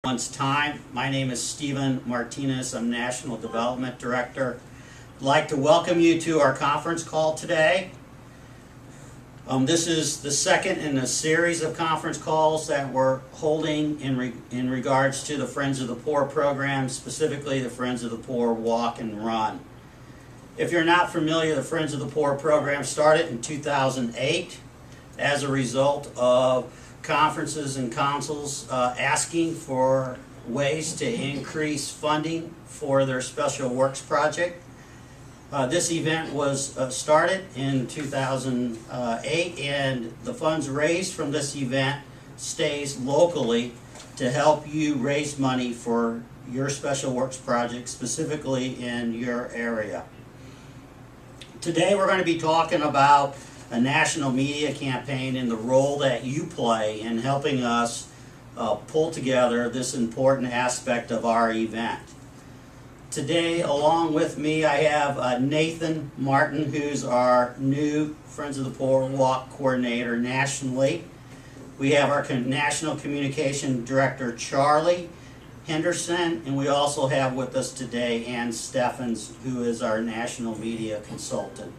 everyone's time. My name is Stephen Martinez. I'm National Development Director. I'd like to welcome you to our conference call today. This is the second in a series of conference calls that we're holding in regards to the Friends of the Poor program, specifically the Friends of the Poor Walk and Run. If you're not familiar, the Friends of the Poor program started in 2008 as a result of conferences and councils asking for ways to increase funding for their special works project. This event was started in 2008, and the funds raised from this event stays locally to help you raise money for your special works project, specifically in your area. Today we're going to be talking about a national media campaign and the role that you play in helping us pull together this important aspect of our event. Today, along with me, I have Nathan Martin, who's our new Friends of the Poor Walk coordinator nationally. We have our National Communication Director, Charlie Henderson, and we also have with us today Ann Steffens, who is our National Media Consultant.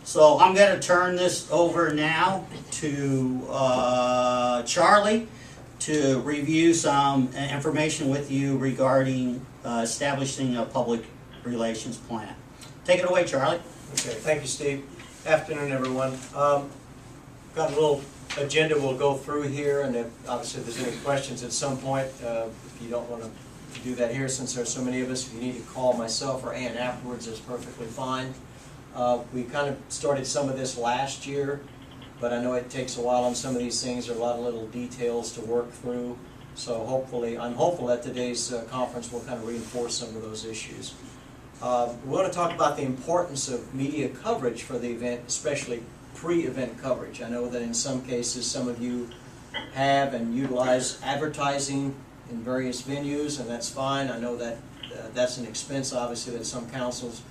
So I'm going to turn this over now to Charlie to review some information with you regarding establishing a public relations plan. Take it away, Charlie. Okay, thank you, Steve. Afternoon, everyone. Got a little agenda we'll go through here, and obviously if there's any questions at some point, if you don't want to do that here since there's so many of us, if you need to call myself or Ann afterwards, that's perfectly fine. We kind of started some of this last year, but I know it takes a while on some of these things. There are a lot of little details to work through. So I'm hopeful that today's conference will kind of reinforce some of those issues. We want to talk about the importance of media coverage for the event, especially pre-event coverage. I know that in some cases some of you have and utilize advertising in various venues, and that's fine. I know that that's an expense, obviously, that some councils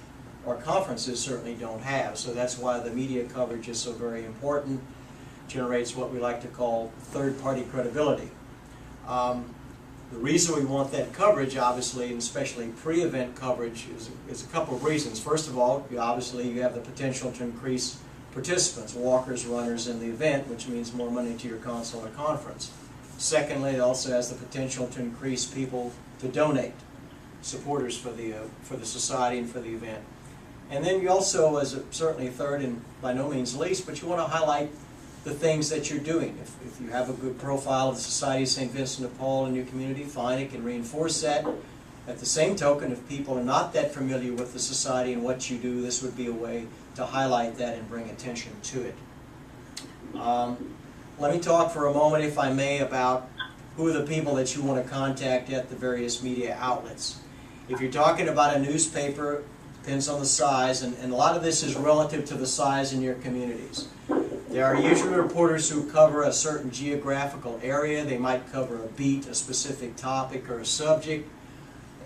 or conferences certainly don't have. So that's why the media coverage is so very important. Generates what we like to call third-party credibility. The reason we want that coverage, obviously, and especially pre-event coverage, is a couple of reasons. First of all, obviously you have the potential to increase participants, walkers, runners in the event, which means more money to your council or conference. Secondly, it also has the potential to increase people to donate, supporters for the society and for the event. And then you also, as certainly third and by no means least, but you want to highlight the things that you're doing. If you have a good profile of the Society of St. Vincent de Paul in your community, fine, it can reinforce that. At the same token, if people are not that familiar with the society and what you do, this would be a way to highlight that and bring attention to it. Let me talk for a moment, if I may, about who are the people that you want to contact at the various media outlets. If you're talking about a newspaper, depends on the size, and a lot of this is relative to the size in your communities. There are usually reporters who cover a certain geographical area. They might cover a beat, a specific topic or a subject.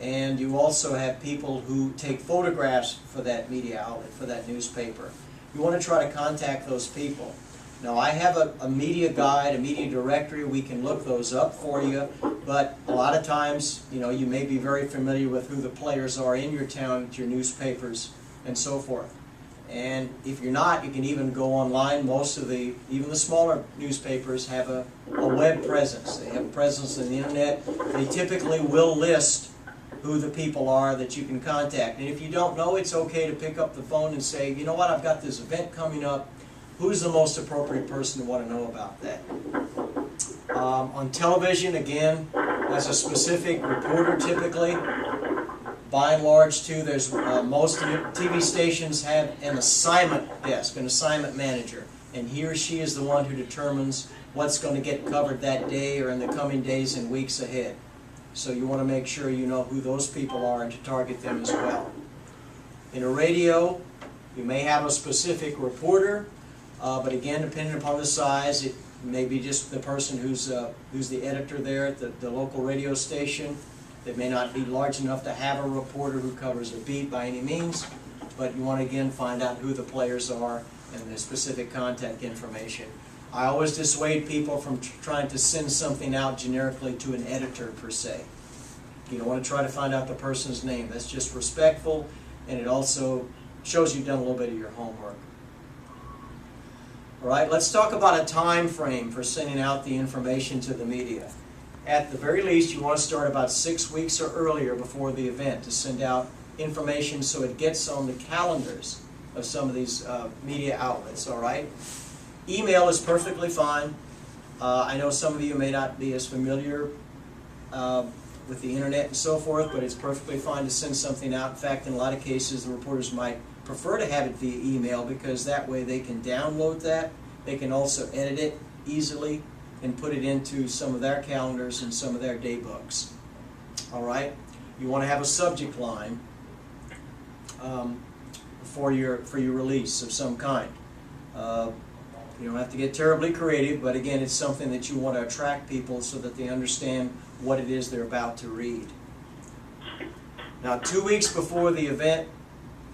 And you also have people who take photographs for that media outlet, for that newspaper. You want to try to contact those people. Now, I have a media guide, a media directory. We can look those up for you. But a lot of times, you may be very familiar with who the players are in your town, your newspapers, and so forth. And if you're not, you can even go online. Most of even the smaller newspapers have a web presence. They have a presence on the internet. They typically will list who the people are that you can contact. And if you don't know, it's okay to pick up the phone and say, you know what, I've got this event coming up. Who's the most appropriate person to want to know about that? On television, again, as a specific reporter typically. By and large, too, there's most TV stations have an assignment desk, an assignment manager, and he or she is the one who determines what's going to get covered that day or in the coming days and weeks ahead. So you want to make sure you know who those people are and to target them as well. In a radio, you may have a specific reporter, but again, depending upon the size, it may be just the person who's the editor there at the local radio station. They may not be large enough to have a reporter who covers a beat by any means, but you want to again find out who the players are and the specific contact information. I always dissuade people from trying to send something out generically to an editor per se. You don't want to try to find out the person's name. That's just respectful, and it also shows you've done a little bit of your homework. All right, let's talk about a time frame for sending out the information to the media. At the very least, you want to start about 6 weeks or earlier before the event to send out information so it gets on the calendars of some of these media outlets, all right? Email is perfectly fine. I know some of you may not be as familiar with the internet and so forth, but it's perfectly fine to send something out. In fact, in a lot of cases, the reporters might prefer to have it via email because that way they can download that. They can also edit it easily and put it into some of their calendars and some of their day books. All right? You want to have a subject line for your release of some kind. You don't have to get terribly creative, but again, it's something that you want to attract people so that they understand what it is they're about to read. Now, 2 weeks before the event,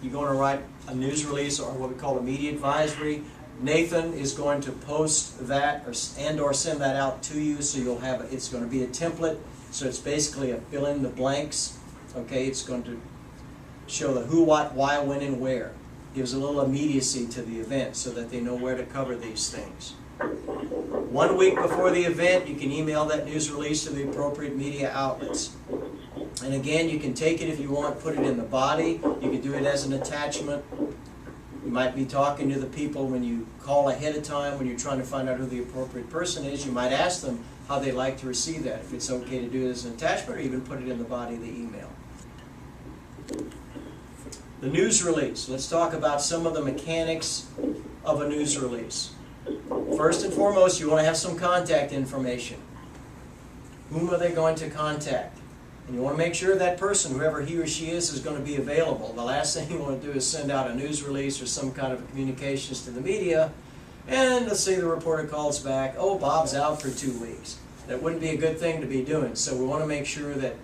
you're going to write a news release or what we call a media advisory. Nathan is going to post that or send that out to you, so you'll have it's going to be a template. So it's basically a fill in the blanks. Okay, it's going to show the who, what, why, when, and where. Gives a little immediacy to the event so that they know where to cover these things. 1 week before the event, you can email that news release to the appropriate media outlets. And again, you can take it if you want, put it in the body. You can do it as an attachment. You might be talking to the people when you call ahead of time, when you're trying to find out who the appropriate person is. You might ask them how they'd like to receive that, if it's okay to do it as an attachment or even put it in the body of the email. The news release. Let's talk about some of the mechanics of a news release. First and foremost, you want to have some contact information. Whom are they going to contact? And you want to make sure that person, whoever he or she is going to be available. The last thing you want to do is send out a news release or some kind of communications to the media, and let's say the reporter calls back, oh, Bob's out for 2 weeks. That wouldn't be a good thing to be doing. So we want to make sure that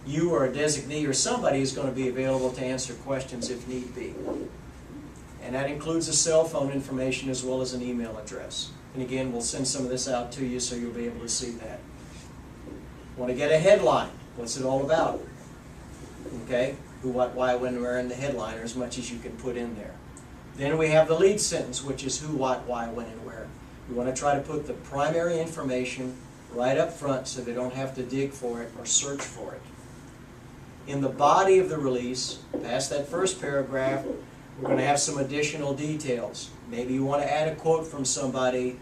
you or a designee or somebody is going to be available to answer questions if need be. And that includes a cell phone information as well as an email address. And again, we'll send some of this out to you so you'll be able to see that. Want to get a headline. What's it all about? Okay? Who, what, why, when, where in the headline, or as much as you can put in there. Then we have the lead sentence, which is who, what, why, when, and where. We want to try to put the primary information right up front so they don't have to dig for it or search for it. In the body of the release, past that first paragraph, we're going to have some additional details. Maybe you want to add a quote from somebody,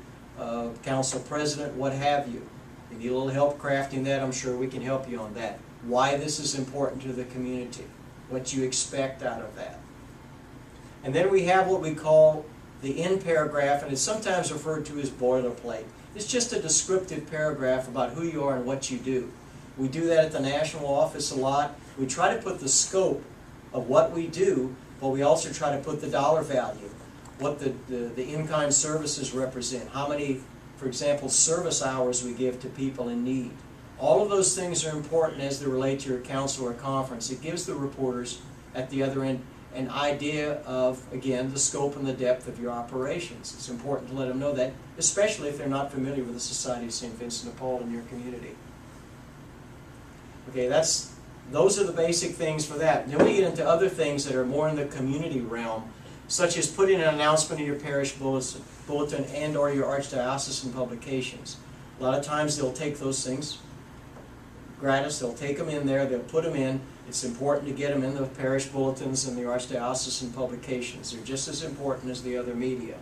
council president, what have you. If you need a little help crafting that, I'm sure we can help you on that. Why this is important to the community, what you expect out of that. And then we have what we call the end paragraph, and it's sometimes referred to as boilerplate. It's just a descriptive paragraph about who you are and what you do. We do that at the national office a lot. We try to put the scope of what we do, but we also try to put the dollar value, what the in-kind services represent, how many, for example, service hours we give to people in need. All of those things are important as they relate to your council or conference. It gives the reporters at the other end an idea of, again, the scope and the depth of your operations. It's important to let them know that, especially if they're not familiar with the Society of St. Vincent de Paul in your community. Okay, those are the basic things for that. Then we get into other things that are more in the community realm, such as putting an announcement in your parish bulletin and or your archdiocesan publications. A lot of times they'll take those things gratis, they'll take them in there, they'll put them in. It's important to get them in the parish bulletins and the archdiocesan publications. They're just as important as the other media.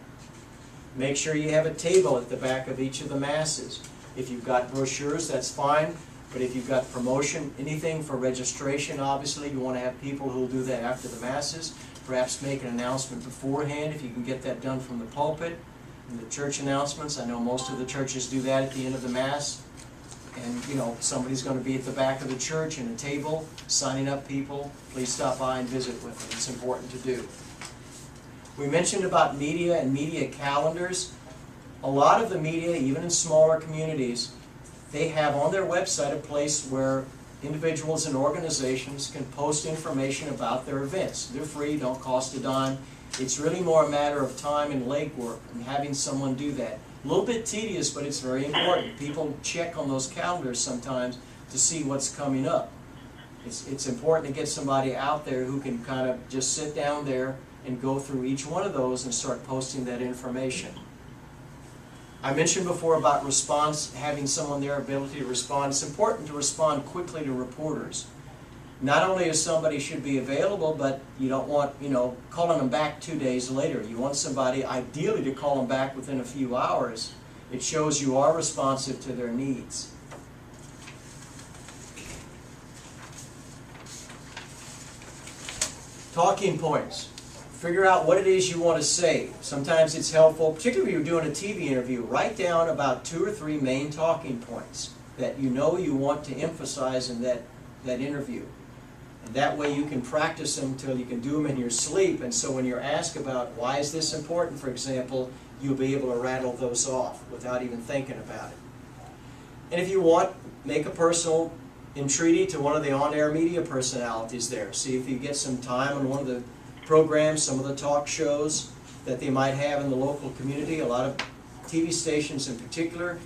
Make sure you have a table at the back of each of the masses. If you've got brochures, that's fine. But if you've got promotion, anything for registration, obviously, you want to have people who will do that after the masses. Perhaps make an announcement beforehand if you can get that done from the pulpit. And the church announcements, I know most of the churches do that at the end of the Mass. And, you know, somebody's going to be at the back of the church in a table, signing up people. Please stop by and visit with them. It's important to do. We mentioned about media and media calendars. A lot of the media, even in smaller communities, they have on their website a place where individuals and organizations can post information about their events. They're free, don't cost a dime. It's really more a matter of time and legwork and having someone do that. A little bit tedious, but it's very important. People check on those calendars sometimes to see what's coming up. It's important to get somebody out there who can kind of just sit down there and go through each one of those and start posting that information. I mentioned before about response, having someone there, ability to respond. It's important to respond quickly to reporters. Not only is somebody should be available, but you don't want, calling them back 2 days later. You want somebody ideally to call them back within a few hours. It shows you are responsive to their needs. Talking points. Figure out what it is you want to say. Sometimes it's helpful, particularly when you're doing a TV interview, write down about 2 or 3 main talking points that you want to emphasize in that interview. And that way you can practice them until you can do them in your sleep, and so when you're asked about why is this important, for example, you'll be able to rattle those off without even thinking about it. And if you want, make a personal entreaty to one of the on-air media personalities there. See if you get some time on one of the programs, some of the talk shows that they might have in the local community. A lot of TV stations in particular,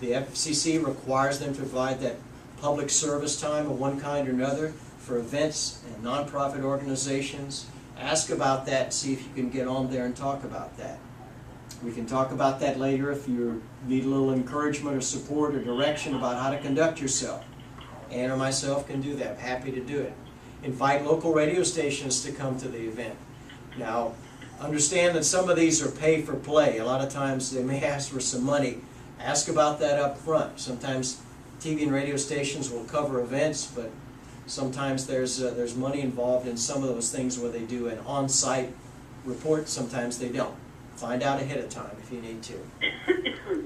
the FCC requires them to provide that public service time of one kind or another for events and nonprofit organizations. Ask about that, see if you can get on there and talk about that. We can talk about that later if you need a little encouragement or support or direction about how to conduct yourself. Ann or myself can do that. I'm happy to do it. Invite local radio stations to come to the event. Now, understand that some of these are pay for play. A lot of times they may ask for some money. Ask about that up front. Sometimes TV and radio stations will cover events, but sometimes there's money involved in some of those things where they do an on-site report. Sometimes they don't. Find out ahead of time if you need to.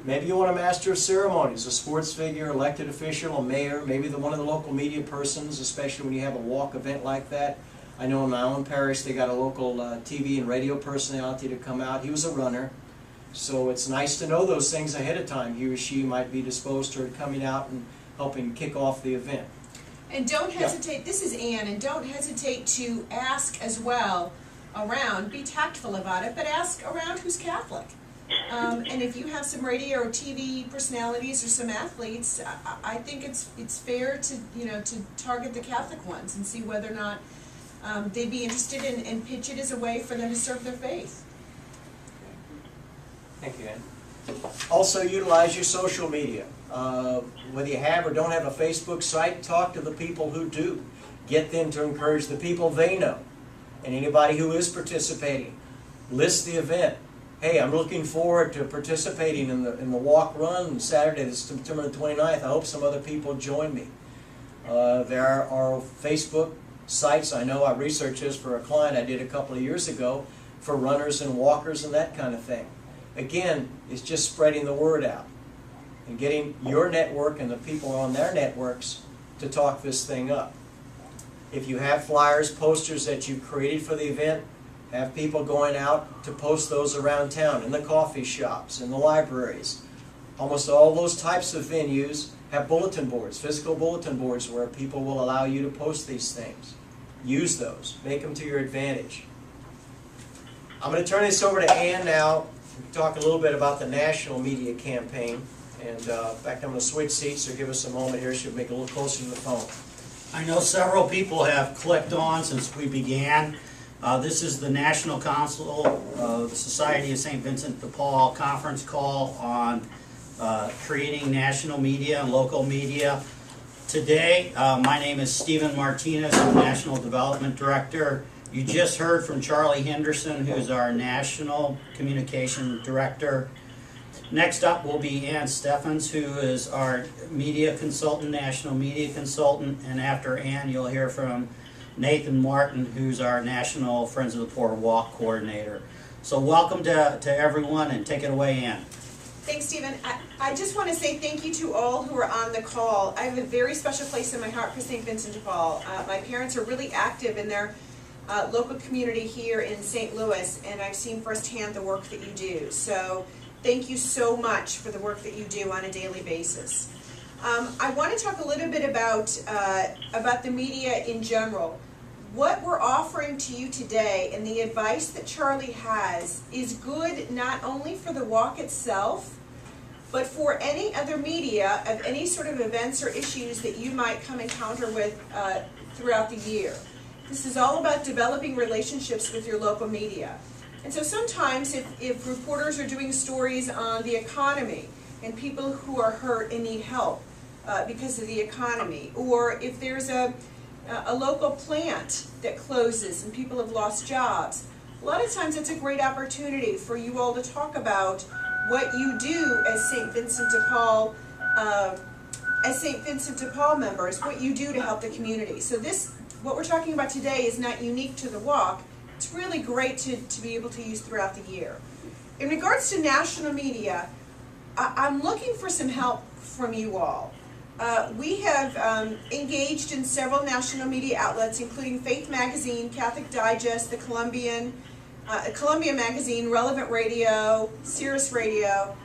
Maybe you want a master of ceremonies, a sports figure, elected official, a mayor, maybe one of the local media persons, especially when you have a walk event like that. I know in my own parish they got a local TV and radio personality to come out. He was a runner, so it's nice to know those things ahead of time. He or she might be disposed toward coming out and helping kick off the event. And don't hesitate, this is Ann, and don't hesitate to ask as well around, be tactful about it, but ask around who's Catholic. And if you have some radio or TV personalities or some athletes, I think it's fair to to target the Catholic ones and see whether or not they'd be interested and pitch it as a way for them to serve their faith. Thank you, Ann. Also utilize your social media. Whether you have or don't have a Facebook site, talk to the people who do. Get them to encourage the people they know. And anybody who is participating, list the event. Hey, I'm looking forward to participating in the walk run Saturday, September the 29th. I hope some other people join me. There are Facebook sites. I know I researched this for a client I did a couple of years ago for runners and walkers and that kind of thing. Again, it's just spreading the word out and getting your network and the people on their networks to talk this thing up. If you have flyers, posters that you created for the event, have people going out to post those around town, in the coffee shops, in the libraries. Almost all those types of venues have bulletin boards, physical bulletin boards, where people will allow you to post these things. Use those. Make them to your advantage. I'm going to turn this over to Ann now to talk a little bit about the national media campaign. And in fact, I'm going to switch seats, so give us a moment here. She'll make it a little closer to the phone. I know several people have clicked on since we began. This is the National Council of the Society of St. Vincent de Paul conference call on creating national media and local media. Today, my name is Stephen Martinez. I'm National Development Director. You just heard from Charlie Henderson, who's our National Communication Director. Next up will be Ann Steffens, who is our media consultant, national media consultant. And after Ann, you'll hear from Nathan Martin, who's our National Friends of the Poor Walk Coordinator. So welcome to everyone, and take it away, Ann. Thanks, Stephen. I just want to say thank you to all who are on the call. I have a very special place in my heart for St. Vincent de Paul. My parents are really active in their local community here in St. Louis, and I've seen firsthand the work that you do. So thank you so much for the work that you do on a daily basis. I want to talk a little bit about the media in general. What we're offering to you today and the advice that Charlie has is good not only for the walk itself, but for any other media of any sort of events or issues that you might come encounter with throughout the year. This is all about developing relationships with your local media. And so sometimes if reporters are doing stories on the economy and people who are hurt and need help because of the economy, or if there's a local plant that closes and people have lost jobs, a lot of times it's a great opportunity for you all to talk about what you do as St. Vincent de Paul members, what you do to help the community. So what we're talking about today is not unique to the walk. It's really great to be able to use throughout the year. In regards to national media, I'm looking for some help from you all. We have engaged in several national media outlets, including Faith Magazine, Catholic Digest, the Columbia Magazine, Relevant Radio, Sirius Radio.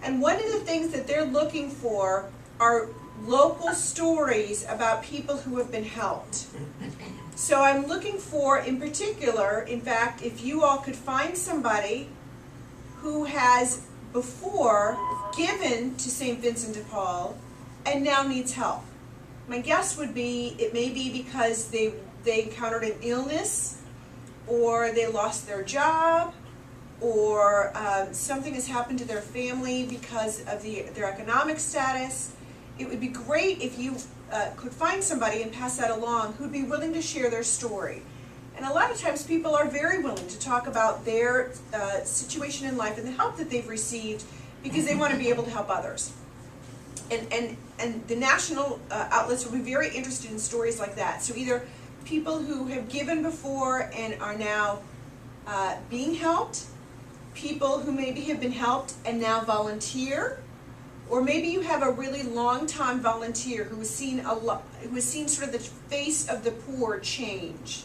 And one of the things that they're looking for are local stories about people who have been helped. So I'm looking for, in particular, in fact, if you all could find somebody who has before given to St. Vincent de Paul and now needs help. My guess would be it may be because they encountered an illness, or they lost their job, or something has happened to their family because of their economic status. It would be great if you could find somebody and pass that along who'd be willing to share their story. And a lot of times people are very willing to talk about their situation in life and the help that they've received because they want to be able to help others. And the national outlets will be very interested in stories like that. So either people who have given before and are now being helped, people who maybe have been helped and now volunteer, or maybe you have a really long-time volunteer who has seen sort of the face of the poor change.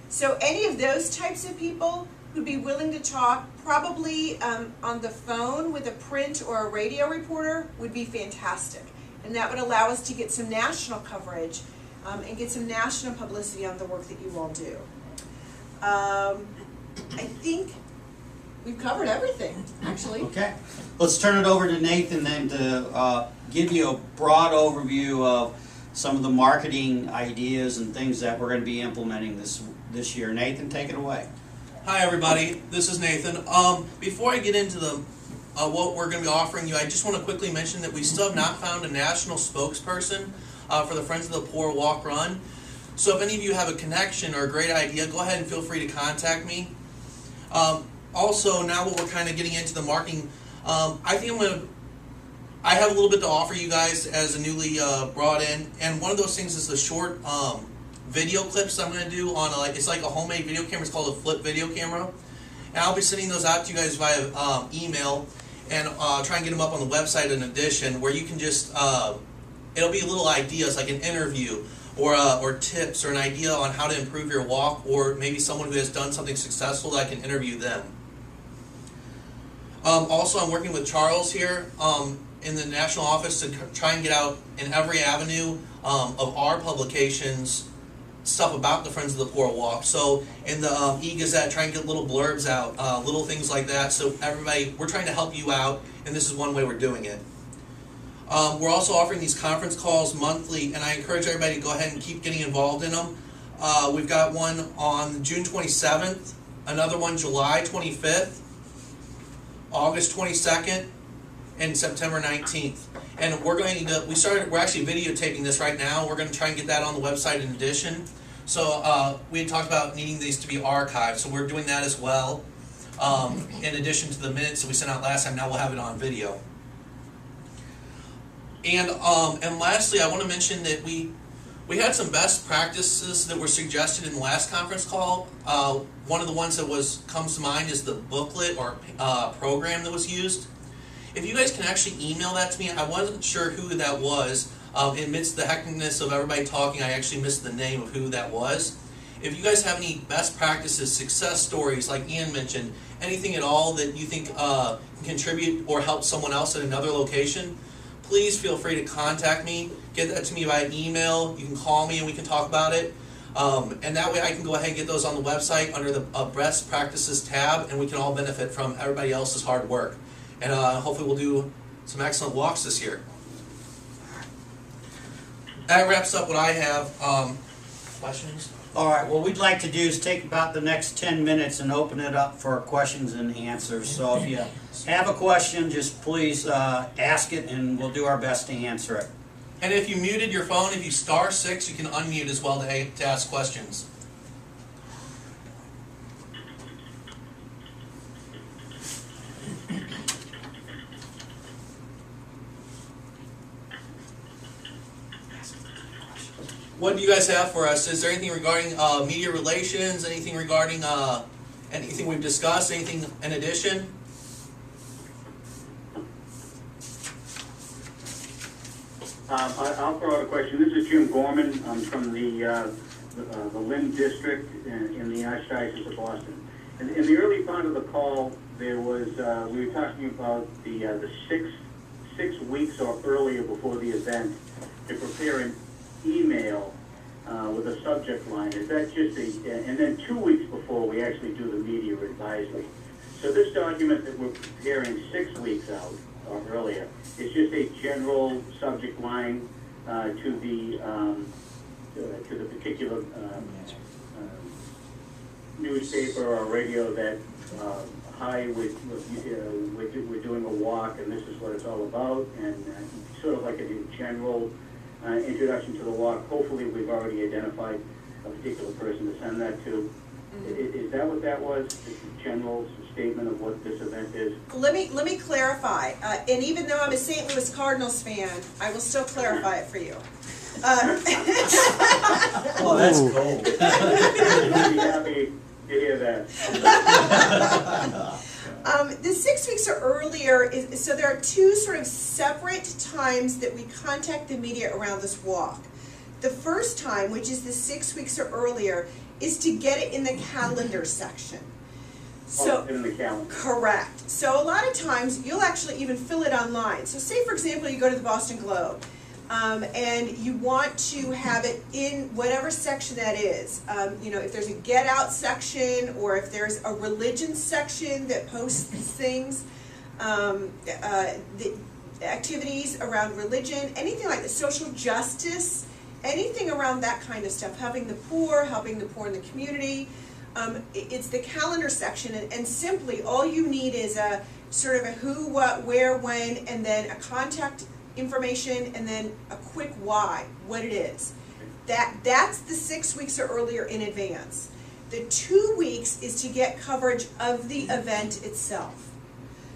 So any of those types of people who'd be willing to talk, probably on the phone with a print or a radio reporter, would be fantastic. And that would allow us to get some national coverage and get some national publicity on the work that you all do. I think we've covered everything, actually. Okay. Let's turn it over to Nathan then to give you a broad overview of some of the marketing ideas and things that we're going to be implementing this year. Nathan, take it away. Hi everybody, this is Nathan. Before I get into what we're going to be offering you, I just want to quickly mention that we still have not found a national spokesperson for the Friends of the Poor Walk Run. So if any of you have a connection or a great idea, go ahead and feel free to contact me. Also, now that we're kind of getting into the marketing, I have a little bit to offer you guys as a newly brought in, and one of those things is the short video clips I'm going to do on it's like a homemade video camera. It's called a flip video camera, and I'll be sending those out to you guys via email, and try and get them up on the website in addition, where you can just it'll be little ideas like an interview or tips or an idea on how to improve your walk, or maybe someone who has done something successful that I can interview them. Also, I'm working with Charles here in the national office to try and get out in every avenue of our publications stuff about the Friends of the Poor Walk. So in the e-Gazette, try and get little blurbs out, little things like that. So everybody, we're trying to help you out, and this is one way we're doing it. We're also offering these conference calls monthly, and I encourage everybody to go ahead and keep getting involved in them. We've got one on June 27th, another one July 25th, August 22nd, and September 19th. And we're actually videotaping this right now. We're going to try and get that on the website in addition. So we had talked about needing these to be archived, so we're doing that as well. In addition to the minutes that we sent out last time, now we'll have it on video. And lastly, I want to mention that we had some best practices that were suggested in the last conference call. One of the ones that comes to mind is the booklet or program that was used. If you guys can actually email that to me, I wasn't sure who that was. Amidst the hecticness of everybody talking, I actually missed the name of who that was. If you guys have any best practices, success stories, like Ian mentioned, anything at all that you think can contribute or help someone else at another location, please feel free to contact me. Get that to me via email. You can call me and we can talk about it. And that way I can go ahead and get those on the website under the Best Practices tab, and we can all benefit from everybody else's hard work. And hopefully we'll do some excellent walks this year. That wraps up what I have. Questions? All right, what we'd like to do is take about the next 10 minutes and open it up for questions and answers. So if you have a question, just please ask it and we'll do our best to answer it. And if you muted your phone, if you *6, you can unmute as well to ask questions. What do you guys have for us? Is there anything regarding media relations? Anything regarding anything we've discussed? Anything in addition? I'll throw out a question. This is Jim Gorman. I'm from the Lynn District in the Archdiocese of Boston. And in the early part of the call, there was we were talking about the 6 weeks or earlier before the event to prepare an email with a subject line. Is that just and then 2 weeks before we actually do the media advisory. So this document that we're preparing 6 weeks out or earlier is just a general subject line to the particular newspaper or radio that hi, we're doing a walk and this is what it's all about, and sort of like a general introduction to the walk. Hopefully we've already identified a particular person to send that to. Is that what that was? Just a general statement of what this event is? Let me clarify. And even though I'm a St. Louis Cardinals fan, I will still clarify it for you. Oh, that's cold. I'd be happy to hear that. The 6 weeks or earlier so there are two sort of separate times that we contact the media around this walk. The first time, which is the 6 weeks or earlier, is to get it in the calendar section. So, in the calendar. Correct. So a lot of times you'll actually even fill it online. So say for example you go to the Boston Globe and you want to have it in whatever section that is. You know, if there's a get out section or if there's a religion section that posts things, the activities around religion, anything like the social justice, anything around that kind of stuff, helping the poor in the community. It's the calendar section, and simply all you need is a sort of a who, what, where, when, and then a contact information, and then a quick why, what it is. That's the 6 weeks or earlier in advance. The 2 weeks is to get coverage of the event itself.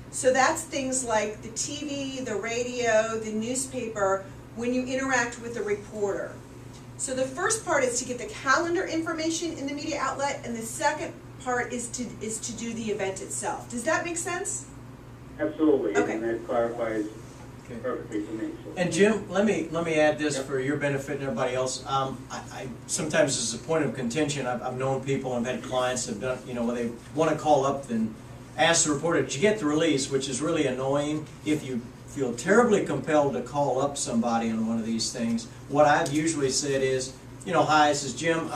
So that's things like the TV, the radio, the newspaper, when you interact with the reporter. So the first part is to get the calendar information in the media outlet, and the second part is to do the event itself. Does that make sense? Absolutely, Okay. and that clarifies perfectly for me. So. And Jim, let me add this for your benefit and everybody else. I sometimes as a point of contention, I've known people and I've had clients that have done, you know, when they want to call up and ask the reporter, did you get the release, which is really annoying. If you feel terribly compelled to call up somebody on one of these things, what I've usually said is, you know, hi, this is Jim.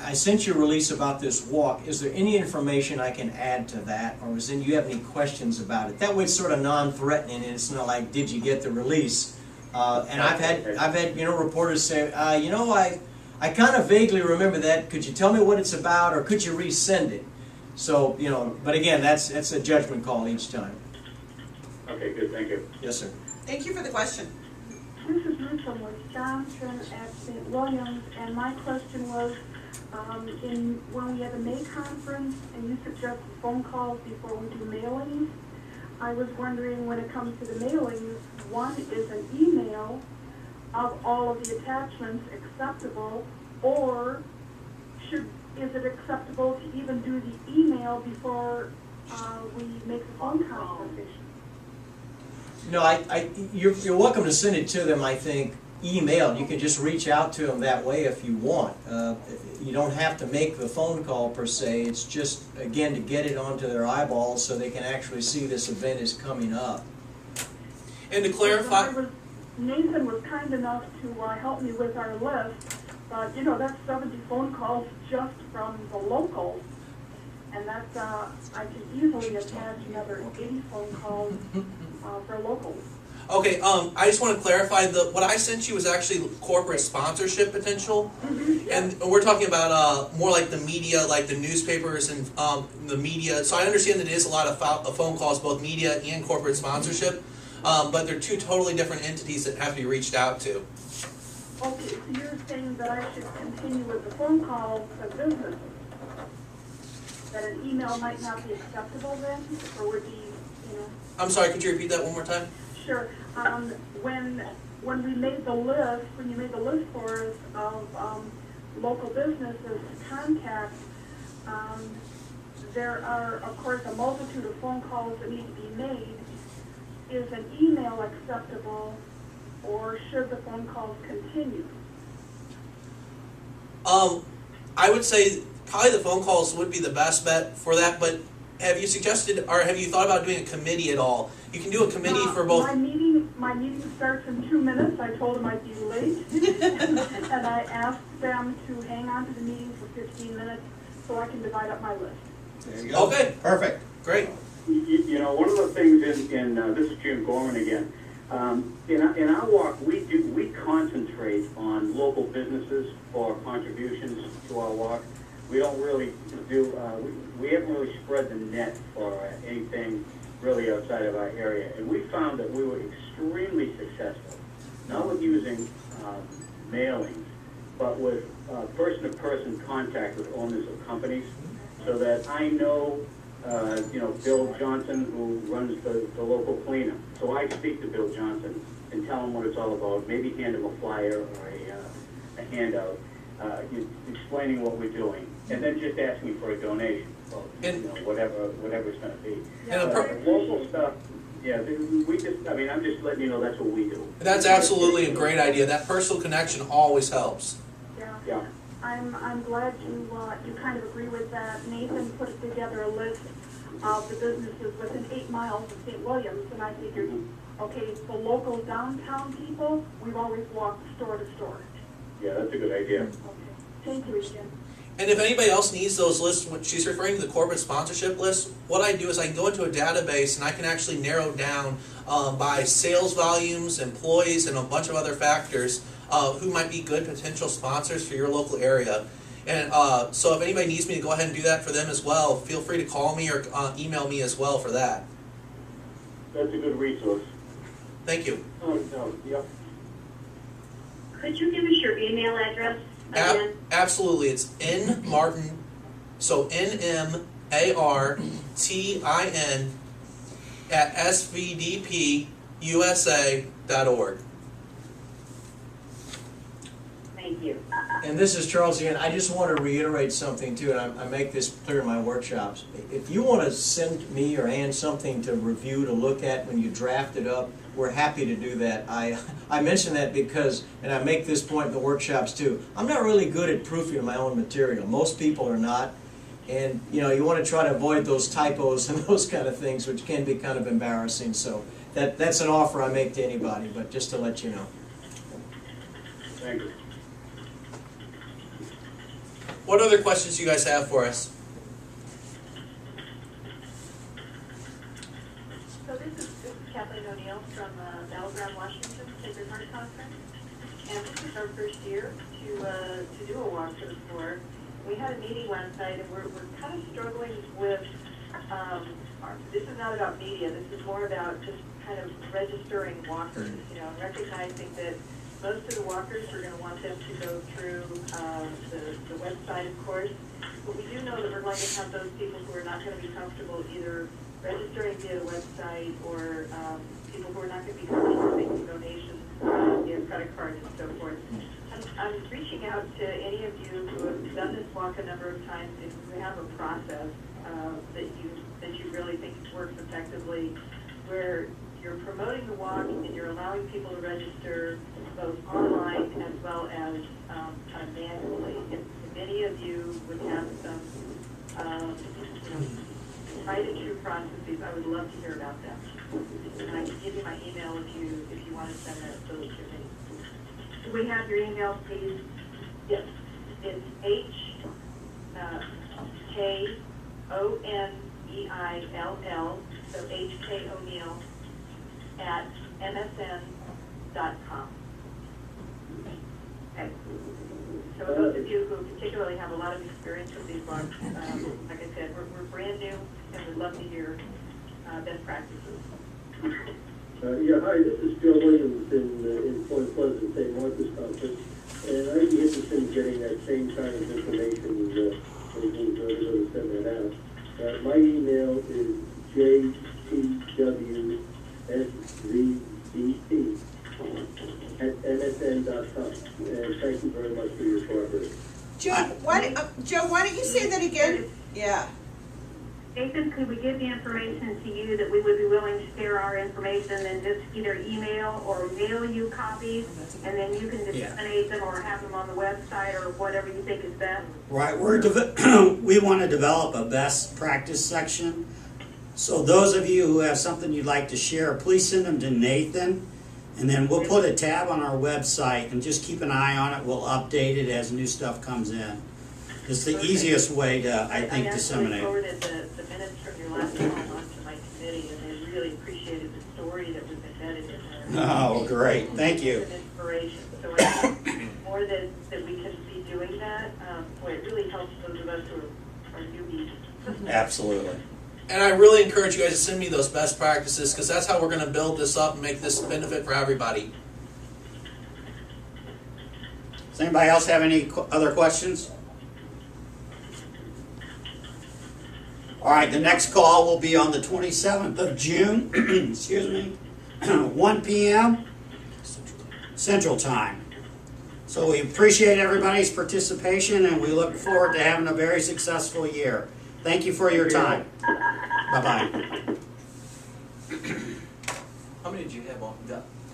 I sent you a release about this walk. Is there any information I can add to that, or do you have any questions about it? That way it's sort of non-threatening, and it's not like, did you get the release? And I've had you know, reporters say, you know, I kind of vaguely remember that. Could you tell me what it's about, or could you resend it? So, you know, but again, that's a judgment call each time. Okay, good, thank you. Yes, sir. Thank you for the question. This is Ruth from Wisconsin at St. Williams, and my question was, when we had the May conference and you suggested phone calls before we do mailings, I was wondering, when it comes to the mailings, one, is an email of all of the attachments acceptable, or is it acceptable to even do the email before we make the phone conversation? No, you're welcome to send it to them, I think, email. You can just reach out to them that way if you want. You don't have to make the phone call per se. It's just, again, to get it onto their eyeballs so they can actually see this event is coming up. And to clarify, Nathan was kind enough to help me with our list, but you know, that's 70 phone calls just from the locals, and that's I could easily attach another 80 phone calls for locals. Okay, I just want to clarify, what I sent you was actually corporate sponsorship potential, and we're talking about more like the media, like the newspapers and the media. So I understand that it is a lot of phone calls, both media and corporate sponsorship, but they're two totally different entities that have to be reached out to. Okay, so you're saying that I should continue with the phone calls for business? That an email might not be acceptable then, or would be, you know? I'm sorry, could you repeat that one more time? Sure. When we made the list, when you made the list for us of local businesses to contact, there are, of course, a multitude of phone calls that need to be made. Is an email acceptable, or should the phone calls continue? I would say probably the phone calls would be the best bet for that, but have you suggested, or have you thought about doing a committee at all? You can do a committee for both. My meeting starts in 2 minutes. I told them I'd be late. And I asked them to hang on to the meeting for 15 minutes so I can divide up my list. There you go. Okay. Perfect. Great. You know, one of the things this is Jim Gorman again. In our walk, we concentrate on local businesses for contributions to our walk. We don't really do, we haven't really spread the net for anything really outside of our area. And we found that we were extremely successful, not with using mailings, but with person-to-person contact with owners of companies, so that I know, Bill Johnson, who runs the local cleanup. So I speak to Bill Johnson and tell him what it's all about, maybe hand him a flyer or a handout, explaining what we're doing, and then just asking for a donation, whatever it's going to be. And Local stuff, yeah, I'm just letting you know that's what we do. That's absolutely a great idea. That personal connection always helps. Yeah. I'm glad you kind of agree with that. Nathan put together a list of the businesses within 8 miles of St. Williams, and I figured, okay, the local downtown people, we've always walked store to store. Yeah, that's a good idea. Okay. Thank you again. And if anybody else needs those lists, when she's referring to the corporate sponsorship list, what I do is I can go into a database and I can actually narrow down by sales volumes, employees, and a bunch of other factors who might be good potential sponsors for your local area. And so if anybody needs me to go ahead and do that for them as well, feel free to call me or email me as well for that. That's a good resource. Thank you. Yep. Could you give us your email address again? Absolutely. It's nmartin, so NMARTIN at SVdPUSA.org. Thank you. And this is Charles again. I just want to reiterate something too, and I make this clear in my workshops. If you want to send me or Ann something to review, to look at when you draft it up, we're happy to do that. I mention that because, and I make this point in the workshops too, I'm not really good at proofing my own material. Most people are not. And you want to try to avoid those typos and those kind of things, which can be kind of embarrassing. So that's an offer I make to anybody, but just to let you know. Thank you. What other questions do you guys have for us? So this is Kathleen O'Neill from Battleground, Washington, Sacred Heart Conference. And this is our first year to do a walk to the floor. We had a meeting last night, and we're kind of struggling with, this is not about media, this is more about just kind of registering walkers, recognizing that most of the walkers are going to want them to go through the website, of course, but we do know that we're going to have those people who are not going to be comfortable either registering via the website or people who are not going to be comfortable making donations via credit card and so forth. I'm reaching out to any of you who have done this walk a number of times, if you have a process that you really think works effectively, where you're promoting the walk and you're allowing people to register both online as well as kind of manually. If many of you would have some tried and true processes, I would love to hear about them. And I can give you my email if you want to send those to me. Do we have your email, please? Yes, it's HKONEILL, so HK O'Neill @msn.com. Okay. So those of you who particularly have a lot of experience with these walks, like I said, we're brand new and we'd love to hear best practices. Yeah, hi, this is Joe Williams in Point Pleasant, St. Martha's Conference, and I'd be interested in getting that same kind of information when we go to send that out. My email is jtwsvdp@msn.com, and thank you very much for your cooperation. Joe, why don't you say that again? Yeah. Nathan, could we give the information to you that we would be willing to share our information and just either email or mail you copies, and then you can disseminate them or have them on the website or whatever you think is best? Right, we want to develop a best practice section. So those of you who have something you'd like to share, please send them to Nathan, and then we'll put a tab on our website and just keep an eye on it. We'll update it as new stuff comes in. It's the easiest way to, I think, disseminate. I forwarded the minutes from your last call on to my committee, and they really appreciated the story that was embedded in there. Oh, great, thank you. It's an inspiration. So I think more that we can be doing that, boy, it really helps those of us who are newbies. Absolutely. And I really encourage you guys to send me those best practices, because that's how we're going to build this up and make this a benefit for everybody. Does anybody else have any other questions? All right, the next call will be on the 27th of June, excuse me, 1 p.m. Central Time. So we appreciate everybody's participation, and we look forward to having a very successful year. Thank you for your time. Bye-bye. How many did you have on?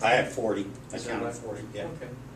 I had 40. I Is that counted right? 40, yeah. Okay.